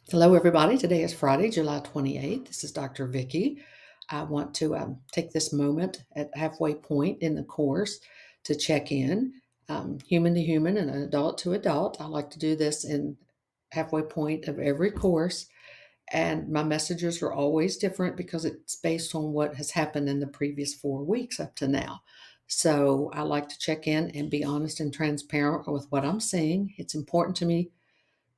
Hello, everybody. Today is Friday, July 28th. This is Dr. Vicki. I want to take this moment at halfway point in the course to check in, human to human and adult to adult. I like to do this in halfway point of every course, and my messages are always different because it's based on what has happened in the previous 4 weeks up to now. So I like to check in and be honest and transparent with what I'm seeing. It's important to me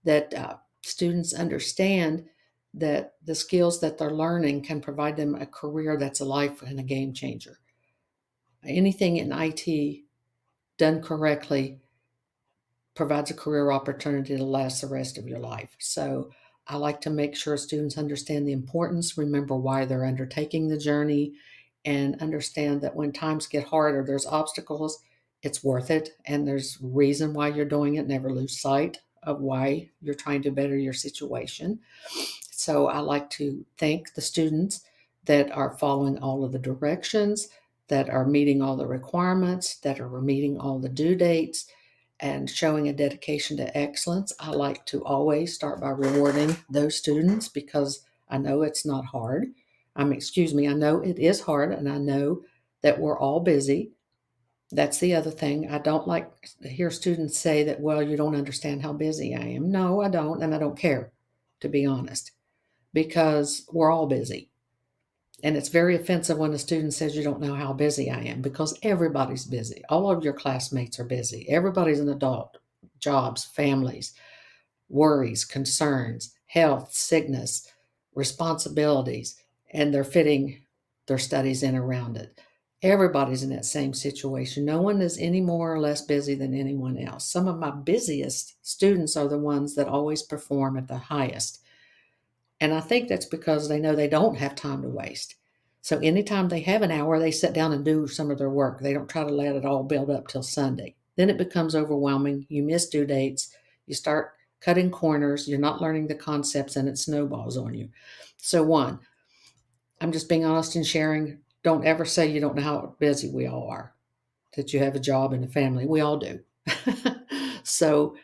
that students understand that the skills that they're learning can provide them a career that's a life and a game changer. Anything in IT done correctly provides a career opportunity to last the rest of your life. So I like to make sure students understand the importance, remember why they're undertaking the journey, and understand that when times get hard or there's obstacles, it's worth it. And there's reason why you're doing it. Never lose sight of why you're trying to better your situation. So I like to thank the students that are following all of the directions, that are meeting all the requirements, that are meeting all the due dates, and showing a dedication to excellence. I like to always start by rewarding those students because I know it's not hard. I know it is hard, and I know that we're all busy. That's the other thing. I don't like to hear students say that, well, you don't understand how busy I am. No, I don't, and I don't care, to be honest, because we're all busy. And it's very offensive when a student says you don't know how busy I am because everybody's busy. All of your classmates are busy. Everybody's an adult, jobs, families, worries, concerns, health, sickness, responsibilities, and they're fitting their studies in around it. Everybody's in that same situation. No one is any more or less busy than anyone else. Some of my busiest students are the ones that always perform at the highest. And I think that's because they know they don't have time to waste. So anytime they have an hour, they sit down and do some of their work. They don't try to let it all build up till Sunday. Then it becomes overwhelming. You miss due dates. You start cutting corners. You're not learning the concepts and it snowballs on you. So, one, I'm just being honest and sharing. Don't ever say you don't know how busy we all are, that you have a job and a family. We all do. So,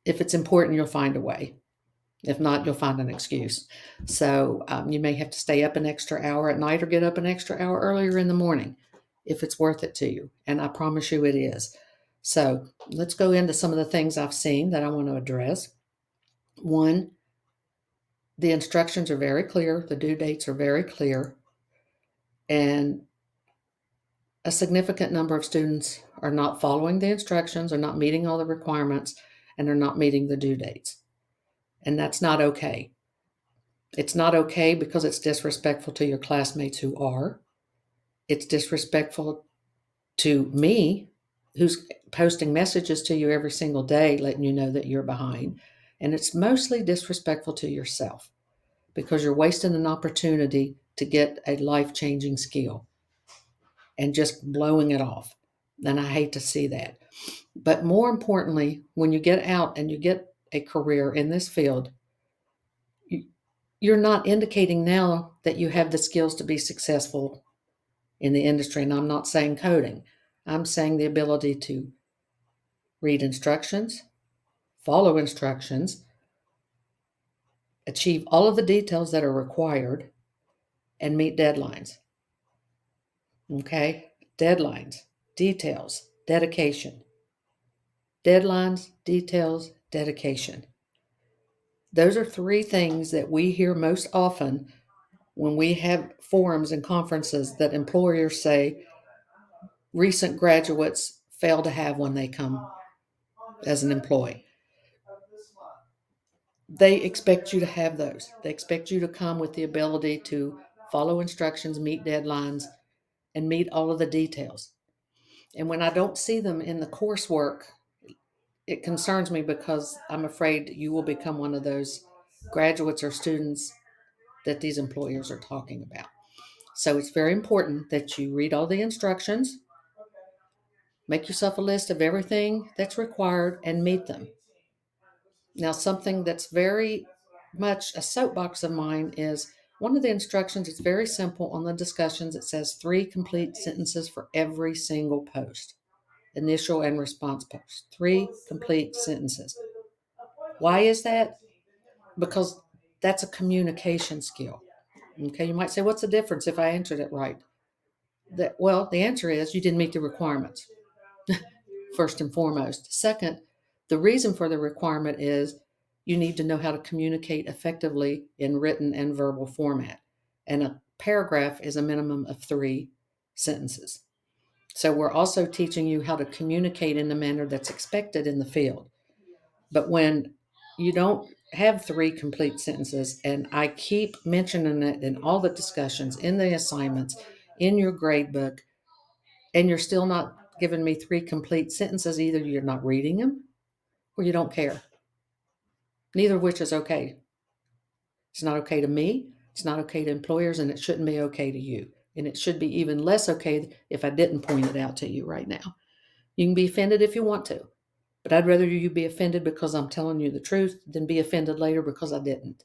if it's important, you'll find a way. If not, you'll find an excuse. So you may have to stay up an extra hour at night or get up an extra hour earlier in the morning if it's worth it to you. And I promise you it is. So let's go into some of the things I've seen that I want to address. One, the instructions are very clear, the due dates are very clear, and a significant number of students are not following the instructions, are not meeting all the requirements, and are not meeting the due dates. And that's not okay. It's not okay because it's disrespectful to your classmates who are. It's disrespectful to me, who's posting messages to you every single day, letting you know that you're behind. And it's mostly disrespectful to yourself because you're wasting an opportunity to get a life changing skill and just blowing it off. And I hate to see that. But more importantly, when you get out and you get a career in this field, you're not indicating now that you have the skills to be successful in the industry. And I'm not saying coding, I'm saying the ability to read instructions, follow instructions, achieve all of the details that are required, and meet deadlines. Okay? Deadlines, details, dedication. Deadlines, details, dedication. Those are three things that we hear most often when we have forums and conferences that employers say recent graduates fail to have when they come as an employee. They expect you to have those. They expect you to come with the ability to follow instructions, meet deadlines, and meet all of the details. And when I don't see them in the coursework, it concerns me because I'm afraid you will become one of those graduates or students that these employers are talking about. So it's very important that you read all the instructions, make yourself a list of everything that's required, and meet them. Now, something that's very much a soapbox of mine is one of the instructions is very simple on the discussions. It says 3 complete sentences for every single post, initial and response post. 3 complete sentences. Why is that? because that's a communication skill. Okay, you might say, what's the difference if I answered it right? Well, the answer is you didn't meet the requirements, first and foremost. Second, the reason for the requirement is you need to know how to communicate effectively in written and verbal format. And a paragraph is a minimum of 3 sentences. So we're also teaching you how to communicate in the manner that's expected in the field. But when you don't have 3 complete sentences, and I keep mentioning it in all the discussions, in the assignments, in your grade book, and you're still not giving me 3 complete sentences, either you're not reading them or you don't care. Neither of which is okay. It's not okay to me, it's not okay to employers, and it shouldn't be okay to you. And it should be even less okay if I didn't point it out to you right now. You can be offended if you want to, but I'd rather you be offended because I'm telling you the truth than be offended later because I didn't.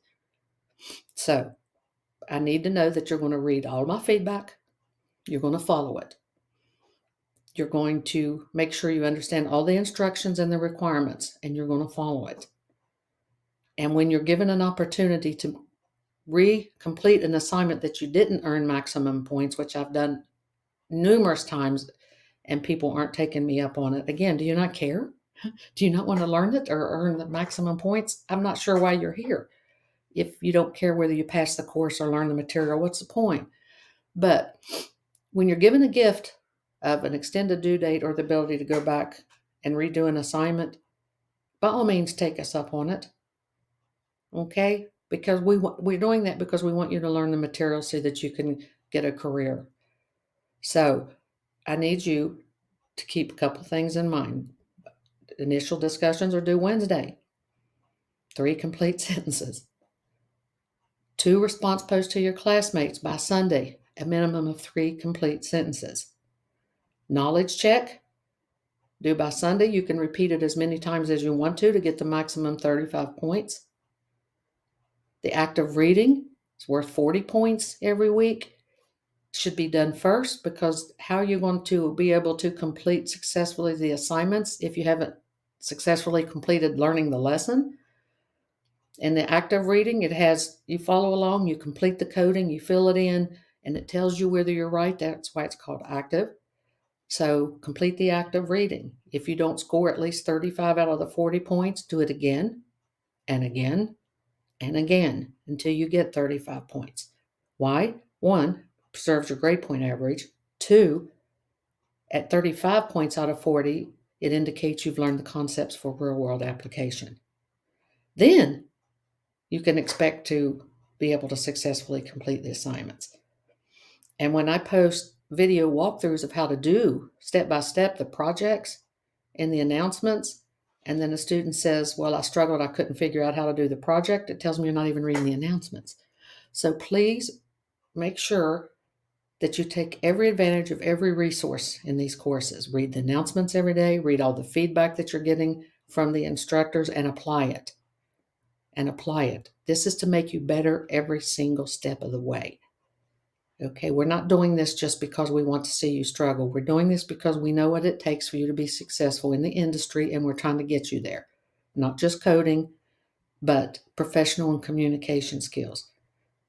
So I need to know that you're going to read all my feedback, you're going to follow it. You're going to make sure you understand all the instructions and the requirements, and you're going to follow it. And when you're given an opportunity to complete an assignment that you didn't earn maximum points, which I've done numerous times, and people aren't taking me up on it. Again, do you not care? Do you not want to learn it or earn the maximum points? I'm not sure why you're here. If you don't care whether you pass the course or learn the material, what's the point? But when you're given a gift of an extended due date or the ability to go back and redo an assignment, by all means, take us up on it. Okay? Because we're doing that because we want you to learn the material so that you can get a career. So I need you to keep a couple things in mind. Initial discussions are due Wednesday. 3 complete sentences. 2 response posts to your classmates by Sunday, a minimum of 3 complete sentences. Knowledge check, due by Sunday. You can repeat it as many times as you want to get the maximum 35 points. The act of reading is worth 40 points every week. Should be done first, because how are you going to be able to complete successfully the assignments if you haven't successfully completed learning the lesson? In the act of reading, you follow along, you complete the coding, you fill it in, and it tells you whether you're right. That's why it's called active. So complete the act of reading. If you don't score at least 35 out of the 40 points, do it again and again and again until you get 35 points. Why? 1, preserves your grade point average. 2, at 35 points out of 40, it indicates you've learned the concepts for real-world application. Then you can expect to be able to successfully complete the assignments. And when I post video walkthroughs of how to do step-by-step the projects and the announcements, and then a student says, well, I struggled, I couldn't figure out how to do the project, it tells me you're not even reading the announcements. So please make sure that you take every advantage of every resource in these courses. Read the announcements every day, read all the feedback that you're getting from the instructors, and apply it. This is to make you better every single step of the way. Okay, we're not doing this just because we want to see you struggle. We're doing this because we know what it takes for you to be successful in the industry, and we're trying to get you there. Not just coding, but professional and communication skills.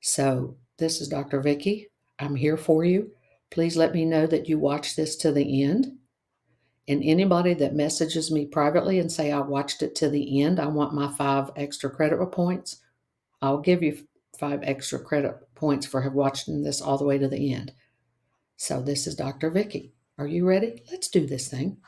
So this is Dr. Vicki. I'm here for you. Please let me know that you watched this to the end. And anybody that messages me privately and say I watched it to the end, I want my 5 extra credit points, I'll give you 5 extra credit points for watching this all the way to the end. So this is Dr. Vicki. Are you ready? Let's do this thing.